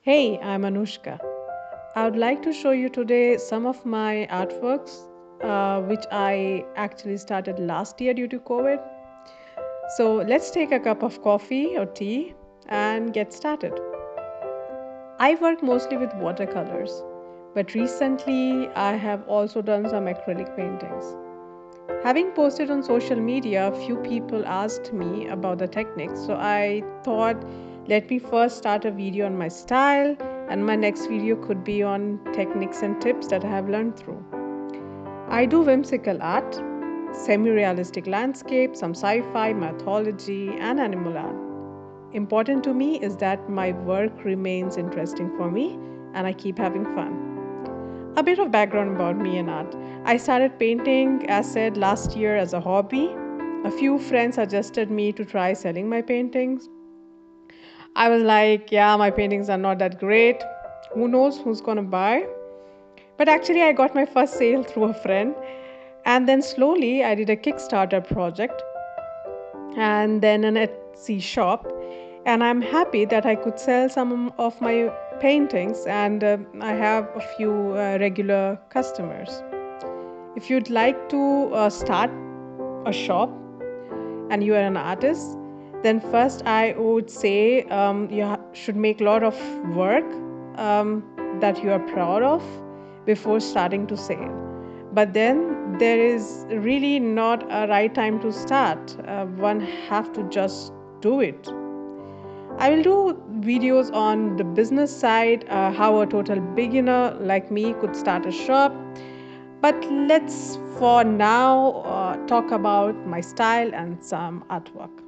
Hey, I'm Anushka. I would like to show you today some of my artworks, which I actually started last year due to COVID. So let's take a cup of coffee or tea and get started. I work mostly with watercolors, but recently I have also done some acrylic paintings. Having posted on social media, a few people asked me about the techniques, so I thought let me first start a video on my style, and my next video could be on techniques and tips that I have learned through. I do whimsical art, semi realistic landscape, some sci fi, mythology, and animal art. Important to me is that my work remains interesting for me and I keep having fun. A bit of background about me and art. I started painting, as said, last year as a hobby. A few friends suggested me to try selling my paintings. I was like, yeah, my paintings are not that great. Who knows who's gonna buy? But actually, I got my first sale through a friend. And then slowly, I did a Kickstarter project and then an Etsy shop. And I'm happy that I could sell some of my paintings, and I have a few regular customers. If you'd like to start a shop and you are an artist, then first I would say should make a lot of work that you are proud of before starting to sell. But then there is really not a right time to start. One have to just do it. I will do videos on the business side, how a total beginner like me could start a shop. But let's for now talk about my style and some artwork.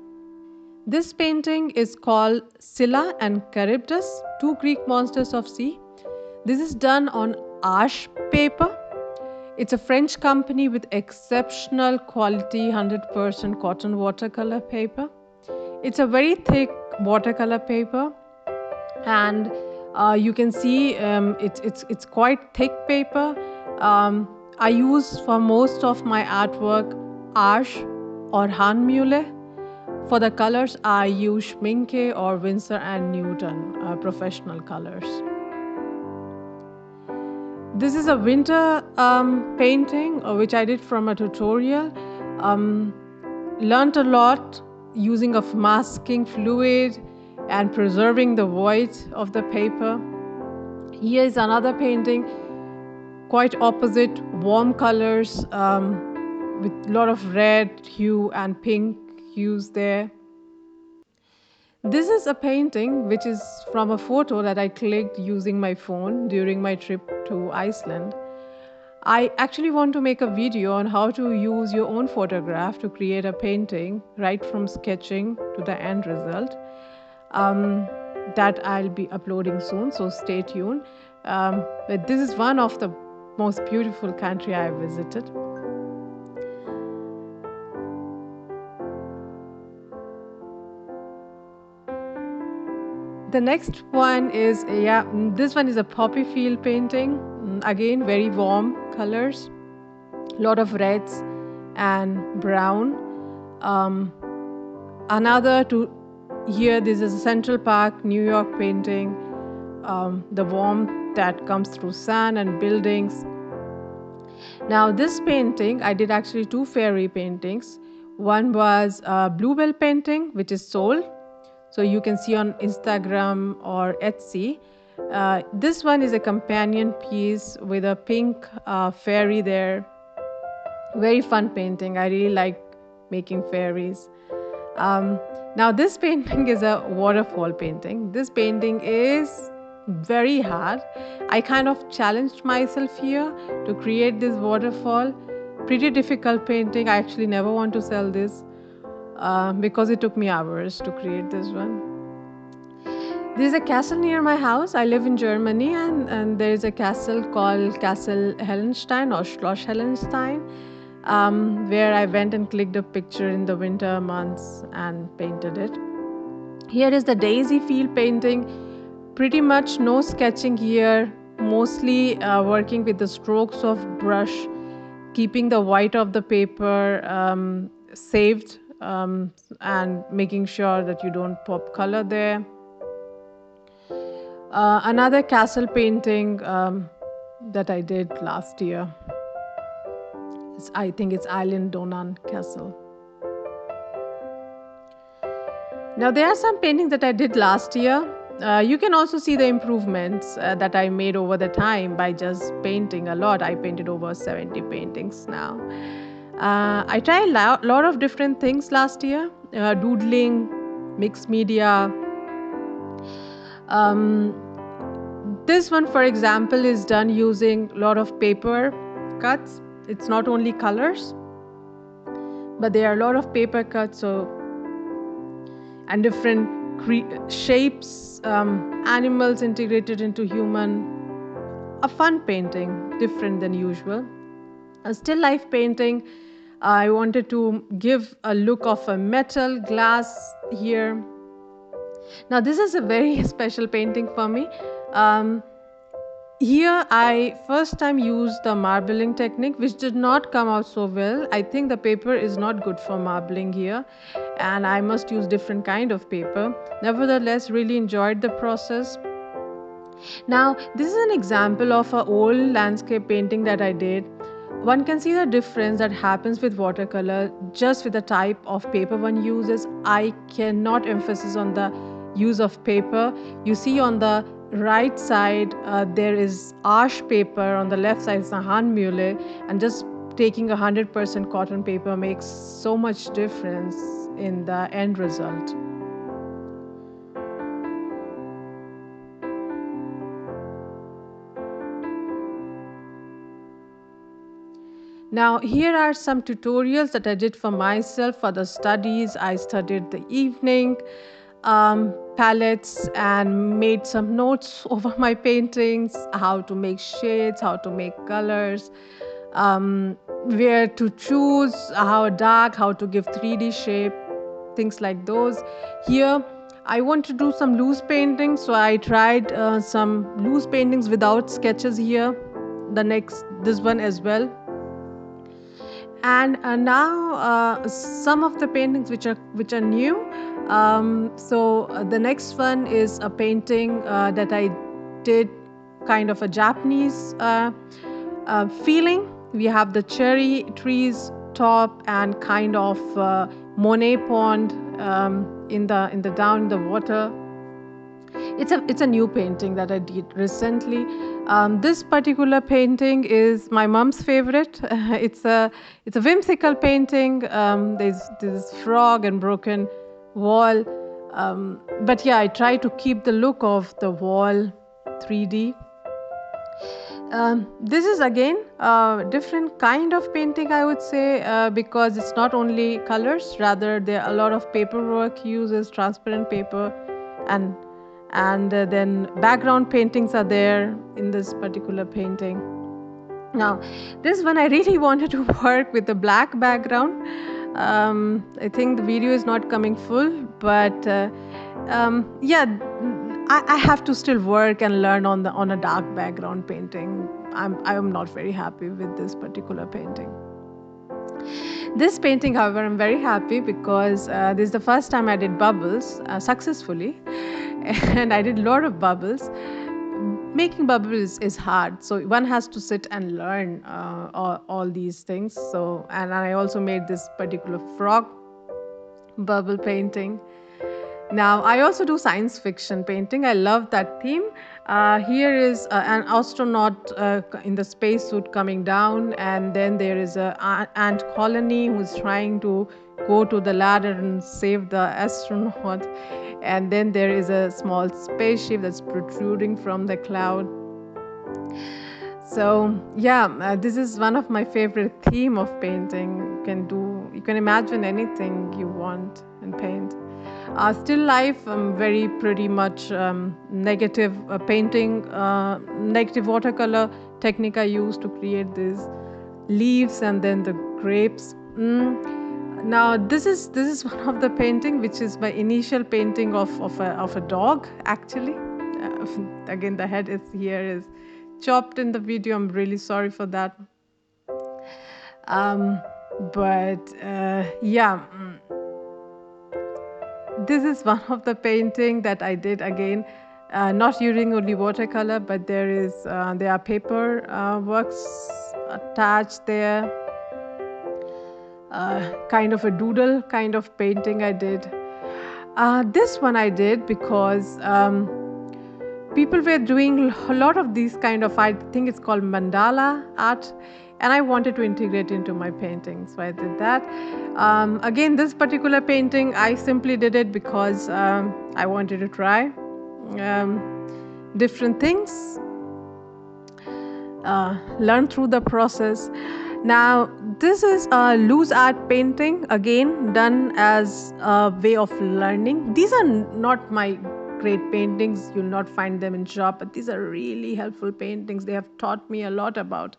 This painting is called Scylla and Charybdis, two Greek monsters of sea. This is done on ash paper. It's a French company with exceptional quality 100% cotton watercolor paper. It's a very thick watercolor paper, and you can see it's quite thick paper. I use for most of my artwork ash or Hanmühle. For the colors, I use Schminke or Winsor and Newton professional colors. This is a winter painting which I did from a tutorial. Learned a lot using of masking fluid and preserving the void of the paper. Here is another painting, quite opposite, warm colors with a lot of red hue and pink hues there. This is a painting which is from a photo that I clicked using my phone during my trip to Iceland. I actually want to make a video on how to use your own photograph to create a painting, right from sketching to the end result. That I'll be uploading soon, so stay tuned. But this is one of the most beautiful country I visited. The next one is, this one is a poppy field painting. Again, very warm colors, a lot of reds and brown. Another to here, this is a Central Park, New York painting. The warmth that comes through sun and buildings. Now, this painting, I did actually two fairy paintings. One was a bluebell painting, which is sold. So you can see on Instagram or Etsy. This one is a companion piece with a pink fairy there. Very fun painting. I really like making fairies. Now this painting is a waterfall painting. This painting is very hard. I kind of challenged myself here to create this waterfall. Pretty difficult painting. I actually never want to sell this. Because it took me hours to create this one. There's a castle near my house. I live in Germany, and there is a castle called Castle Hellenstein or Schloss Hellenstein, where I went and clicked a picture in the winter months and painted it. Here is the daisy field painting. Pretty much no sketching here, mostly working with the strokes of brush, keeping the white of the paper saved, and making sure that you don't pop color there. Another castle painting that I did last year. I think it's Island Donan Castle. Now, there are some paintings that I did last year. You can also see the improvements that I made over the time by just painting a lot. I painted over 70 paintings now. I tried a lot of different things last year, doodling, mixed media. Um, this one, for example, is done using a lot of paper cuts. It's not only colors, but there are a lot of paper cuts, and different shapes, animals integrated into human. A fun painting, different than usual. A still life painting. I wanted to give a look of a metal glass here. Now, this is a very special painting for me. Um, Here, I first time used the marbling technique, which did not come out so well. I think the paper is not good for marbling here, and I must use different kind of paper. Nevertheless, really enjoyed the process. Now, this is an example of an old landscape painting that I did. One can see the difference that happens with watercolor just with the type of paper one uses. I cannot emphasize on the use of paper. You see on the right side there is ash paper, on the left side is a hand mule, and just taking 100% cotton paper makes so much difference in the end result. Now, here are some tutorials that I did for myself for the studies. I studied the evening palettes and made some notes over my paintings, how to make shades, how to make colors, where to choose, how dark, how to give 3D shape, things like those. Here, I want to do some loose paintings, so I tried some loose paintings without sketches here. This one as well. And now some of the paintings which are new. The next one is a painting that I did, kind of a Japanese feeling. We have the cherry trees top and kind of Monet pond in the down in the water. It's a new painting that I did recently. This particular painting is my mom's favorite. It's a whimsical painting. There's this frog and broken wall. But yeah, I try to keep the look of the wall 3D. This is again a different kind of painting, I would say, because it's not only colors, rather there are a lot of paperwork uses transparent paper, and then background paintings are there in this particular painting. Now, this one I really wanted to work with the black background. I think the video is not coming full, but yeah, I have to still work and learn on a dark background painting. I'm not very happy with this particular painting. This painting, however, I'm very happy because this is the first time I did bubbles successfully, and I did a lot of bubbles. Making bubbles is hard, so one has to sit and learn all these things. And I also made this particular frog bubble painting. Now, I also do science fiction painting. I love that theme. Here is an astronaut in the spacesuit coming down, and then there is an ant colony who's trying to go to the ladder and save the astronaut. And then there is a small spaceship that's protruding from the cloud. So yeah, this is one of my favorite theme of painting. You can imagine anything you want and paint. Still life, very pretty much negative painting, negative watercolor technique I use to create these leaves and then the grapes. Now this is one of the painting which is my initial painting of a dog actually. Again, the head is chopped in the video. I'm really sorry for that. But yeah. This is one of the painting that I did again not using only watercolor, but there are paper works attached there, kind of a doodle kind of painting I did. This one I did because people were doing a lot of these kind of, I think it's called mandala art, and I wanted to integrate into my painting, so I did that. Again, this particular painting, I simply did it because I wanted to try different things, learn through the process. Now, this is a loose art painting, again done as a way of learning. These are not my great paintings, you'll not find them in shop, but these are really helpful paintings. They have taught me a lot about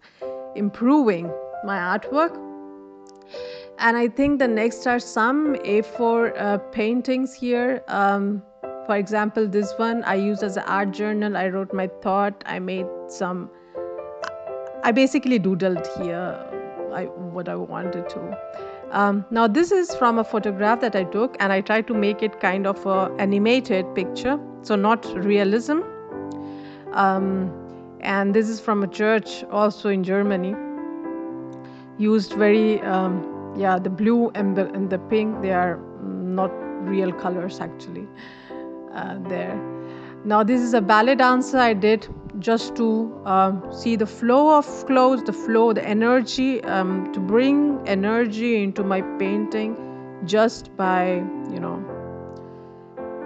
improving my artwork. And I think the next are some A4 paintings here. For example, this one I used as an art journal. I wrote my thought, I basically doodled here what I wanted to. Now this is from a photograph that I took, and I tried to make it kind of a animated picture, so not realism. And this is from a church also in Germany. Used very, the blue and the pink, they are not real colors actually there. Now this is a ballet dancer I did just to see the flow of clothes, the energy, to bring energy into my painting just by,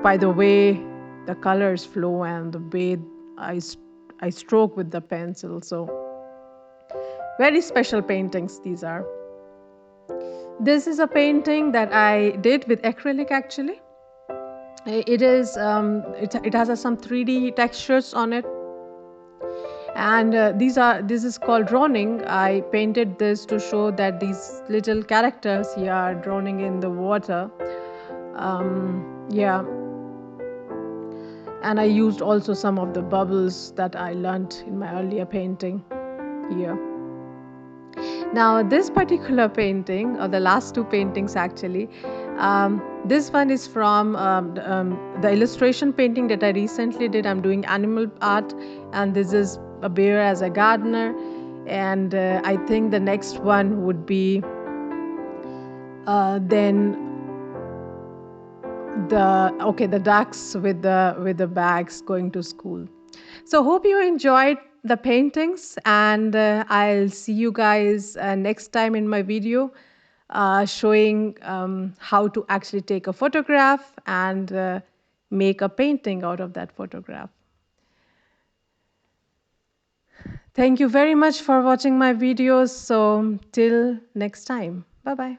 by the way the colors flow and the way I stroke with the pencil. So very special paintings these are. This is a painting that I did with acrylic actually. It has some 3D textures on it, and this is called droning. I painted this to show that these little characters here are droning in the water. And I used also some of the bubbles that I learned in my earlier painting here. Now this particular painting, or the last two paintings actually, this one is from the illustration painting that I recently did. I'm doing animal art, and this is a bear as a gardener. And I think the next one would be then the ducks with the bags going to school. So hope you enjoyed the paintings, and I'll see you guys next time in my video showing how to actually take a photograph and make a painting out of that photograph. Thank you very much for watching my videos. So till next time, bye bye.